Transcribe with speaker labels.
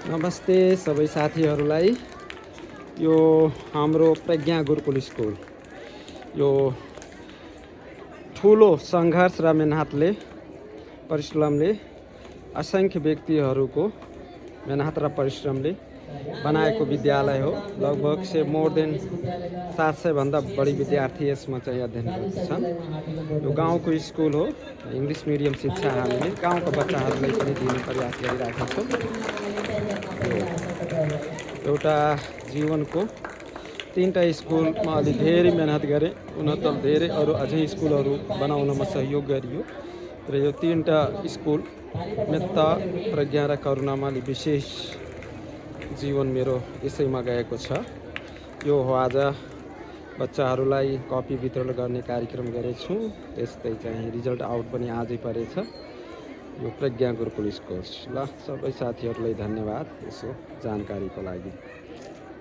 Speaker 1: नमस्ते सबै साथीहरूलाई। यो हाम्रो प्रज्ञा गुरुकुल स्कुल यो ठुलो सङ्घर्ष र मेहनतले परिश्रमले असङ्ख्य व्यक्तिहरूको मेहनत र परिश्रमले बनाएको विद्यालय हो। लगभग से मोर देन 700 भन्दा बढी विद्यार्थी यसमा चाहिँ अध्ययन गर्छन्। यो गाउँको स्कुल हो। इङ्ग्लिस मिडियम शिक्षा हामीले गाउँका बच्चाहरूलाई पनि दिने प्रयास गरिरहेका छौँ। एउटा जीवनको 3टा स्कुलमा अलि धेरै मेहनत गरेँ, उनत धेरै अरू अझै स्कुलहरू बनाउनमा सहयोग गरियो र यो 3टा स्कुल मेत्ता, प्रज्ञा र करुणामा अलि विशेष जीवन मेरो यसैमा गएको छ। यो हो आज बच्चाहरूलाई कपी वितरण गर्ने कार्यक्रम गरेछु। त्यस्तै चाहिँ रिजल्ट आउट पनि आजै परेछ। यो प्रज्ञा गुरुकुल स्कुल। ल सबै साथीहरूलाई धन्यवाद यसो जानकारीको लागि।